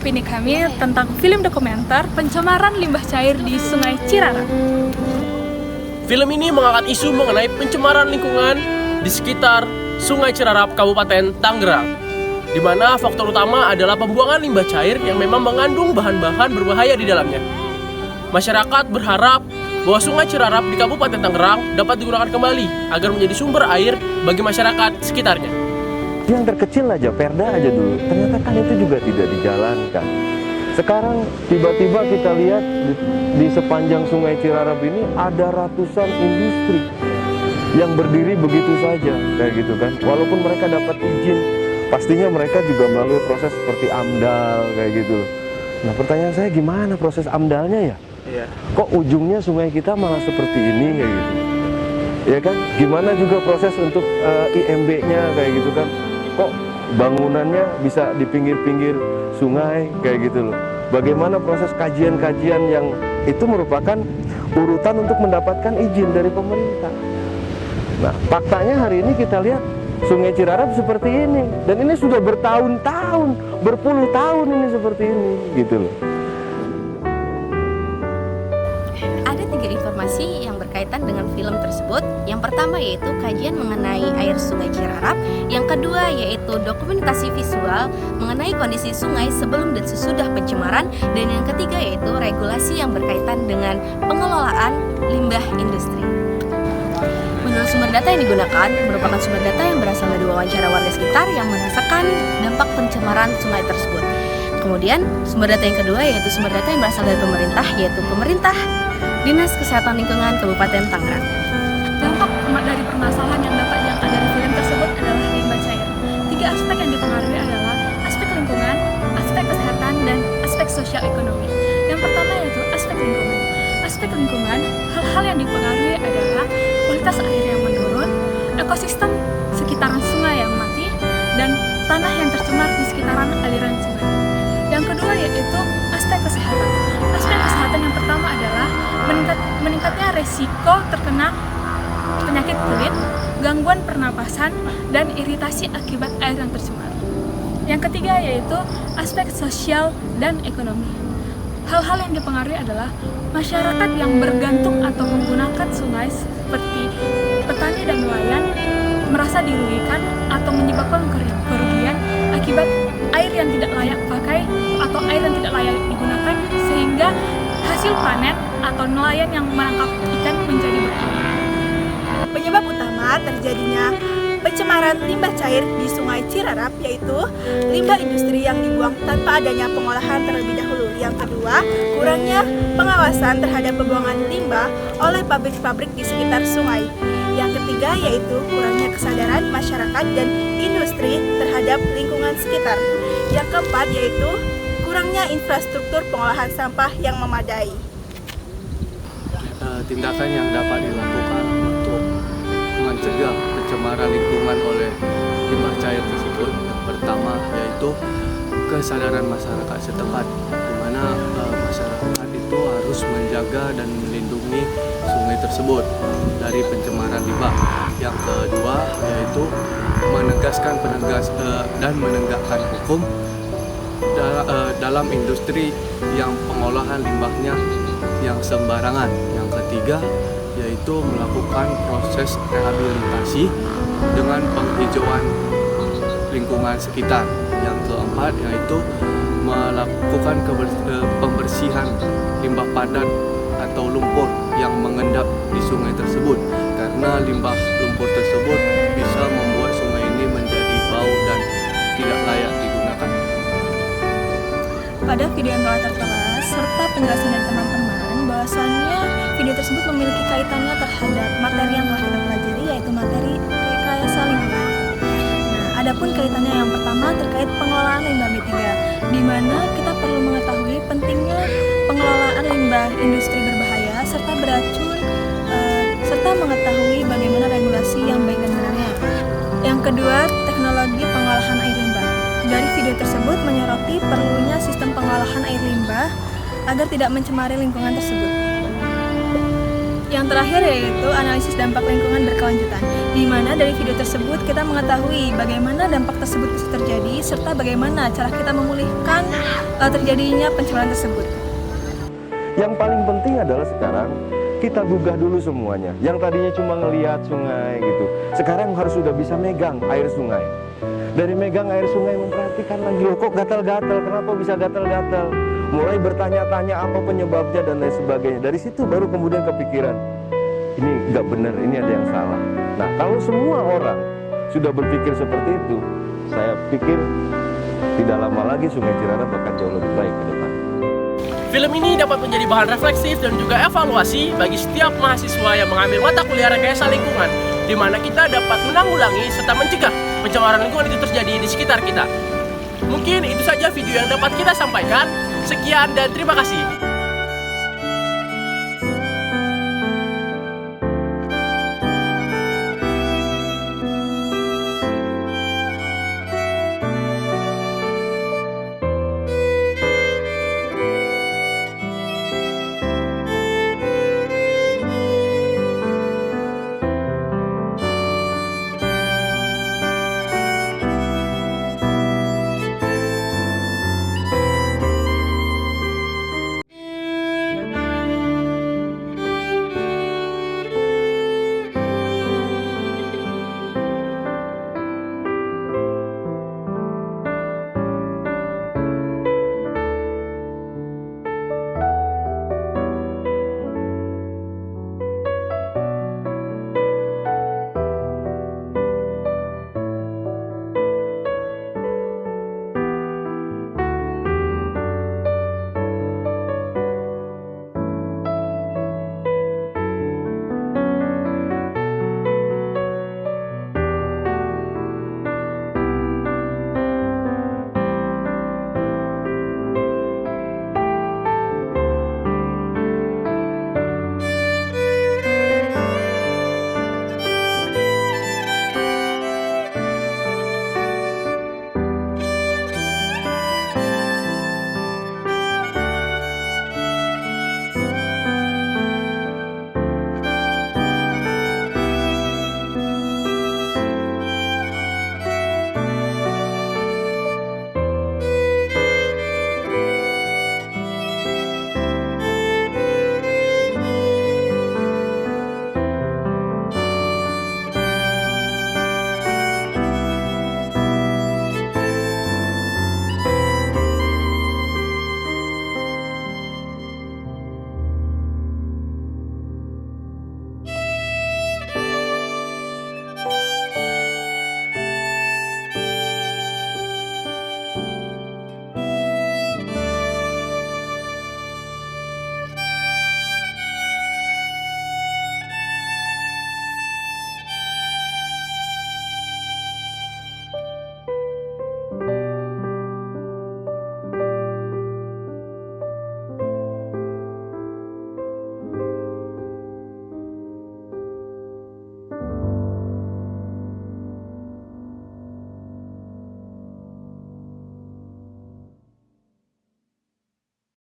opini kami tentang film dokumenter pencemaran limbah cair di Sungai Cirarap. Film ini mengangkat isu mengenai pencemaran lingkungan di sekitar Sungai Cirarap, Kabupaten Tangerang, di mana faktor utama adalah pembuangan limbah cair yang memang mengandung bahan-bahan berbahaya di dalamnya. Masyarakat berharap bahwa Sungai Cirarap di Kabupaten Tangerang dapat digunakan kembali agar menjadi sumber air bagi masyarakat sekitarnya. Yang terkecil aja, perda aja dulu, ternyata kan itu juga tidak dijalankan. Sekarang tiba-tiba kita lihat di sepanjang Sungai Cirarap ini ada ratusan industri yang berdiri begitu saja, kayak gitu kan. Walaupun mereka dapat izin, pastinya mereka juga melalui proses seperti AMDAL, kayak gitu. Nah, pertanyaan saya, gimana proses AMDALnya ya? Kok ujungnya sungai kita malah seperti ini, kayak gitu? Ya kan? Gimana juga proses untuk IMB-nya, kayak gitu kan? Kok bangunannya bisa di pinggir-pinggir sungai, kayak gitu loh? Bagaimana proses kajian-kajian yang itu merupakan urutan untuk mendapatkan izin dari pemerintah? Nah, faktanya hari ini kita lihat Sungai Cirarap seperti ini, dan ini sudah bertahun-tahun, berpuluh tahun ini seperti ini, gitu loh. Ada 3 informasi yang berkaitan dengan film tersebut. Yang pertama yaitu kajian mengenai air Sungai Cirarap. Yang kedua yaitu dokumentasi visual mengenai kondisi sungai sebelum dan sesudah pencemaran. Dan yang ketiga yaitu regulasi yang berkaitan dengan pengelolaan limbah industri. Menurut sumber data yang digunakan merupakan sumber data yang berasal dari wawancara warga sekitar yang merasakan dampak pencemaran sungai tersebut. Kemudian sumber data yang kedua yaitu sumber data yang berasal dari pemerintah, yaitu pemerintah Dinas Kesehatan Lingkungan Kabupaten Tangerang. Dampak dari permasalahan yang dapat diangkat dari film tersebut adalah limbah cair. 3 aspek yang dipengaruhi adalah aspek lingkungan, aspek kesehatan, dan aspek sosial ekonomi. Yang pertama yaitu aspek lingkungan. Aspek lingkungan, hal-hal yang dipengaruhi adalah kualitas air yang menurun, ekosistem sekitaran sungai yang mati, dan tanah yang tercemar di sekitaran aliran sungai. Yang kedua yaitu aspek kesehatan. Aspek kesehatan yang pertama adalah meningkatnya resiko terkena penyakit kulit, gangguan pernapasan, dan iritasi akibat air yang tercemar. Yang ketiga yaitu aspek sosial dan ekonomi. Hal-hal yang dipengaruhi adalah masyarakat yang bergantung atau menggunakan sungai seperti petani dan nelayan merasa dirugikan atau menyebabkan kerugian akibat air yang tidak layak pakai atau air yang tidak layak digunakan, sehingga hasil panen atau nelayan yang menangkap ikan menjadi berkurang. Penyebab utama terjadinya pencemaran limbah cair di Sungai Cirarap yaitu limbah industri yang dibuang tanpa adanya pengolahan terlebih dahulu. Yang kedua, kurangnya pengawasan terhadap pembuangan limbah oleh pabrik-pabrik di sekitar sungai. Yang ketiga yaitu kurangnya kesadaran masyarakat dan industri terhadap lingkungan sekitar. Yang keempat yaitu kurangnya infrastruktur pengolahan sampah yang memadai. Tindakan yang dapat dilakukan untuk mencegah pencemaran lingkungan oleh limbah cair tersebut, yang pertama yaitu kesadaran masyarakat setempat, di mana masyarakat itu harus menjaga dan melindungi sungai tersebut dari pencemaran limbah. Yang kedua yaitu menegaskan dan menegakkan hukum dalam industri yang pengolahan limbahnya yang sembarangan. Yang ketiga yaitu melakukan proses rehabilitasi dengan penghijauan lingkungan sekitar. Yang keempat yaitu melakukan pembersihan limbah padat atau lumpur yang mengendap di sungai tersebut, karena limbah lumpur tersebut bisa membuat sungai ini menjadi bau dan tidak layak digunakan. Pada video yang telah tertera serta penjelasan dari teman-teman, bahwasannya video tersebut memiliki kaitannya terhadap materi yang telah kita pelajari, yaitu materi rekayasa lingkungan. Nah, adapun kaitannya yang pertama terkait pengelolaan limbah B3, di mana kita perlu mengetahui pentingnya pengelolaan limbah industri berbahaya serta beracun, serta mengetahui bagaimana regulasi yang baik dan benarnya. Yang kedua, teknologi pengolahan air limbah. Dari video tersebut menyoroti perlunya sistem pengolahan air limbah agar tidak mencemari lingkungan tersebut. Yang terakhir yaitu analisis dampak lingkungan berkelanjutan, di mana dari video tersebut kita mengetahui bagaimana dampak tersebut bisa terjadi serta bagaimana cara kita memulihkan terjadinya pencemaran tersebut. Yang paling penting adalah sekarang kita gugah dulu semuanya. Yang tadinya cuma ngelihat sungai gitu, sekarang harus sudah bisa megang air sungai. Dari megang air sungai memperhatikan lagi, loh kok gatal-gatal, kenapa bisa gatal-gatal? Mulai bertanya-tanya apa penyebabnya dan lain sebagainya. Dari situ baru kemudian kepikiran, ini nggak benar, ini ada yang salah. Nah, kalau semua orang sudah berpikir seperti itu, saya pikir tidak lama lagi Sungai Cirarap akan jauh lebih baik ke depan. Film ini dapat menjadi bahan refleksif dan juga evaluasi bagi setiap mahasiswa yang mengambil mata kuliah rekayasa lingkungan, di mana kita dapat menanggulangi serta mencegah pencemaran lingkungan itu terjadi di sekitar kita. Mungkin itu saja video yang dapat kita sampaikan. Sekian dan terima kasih.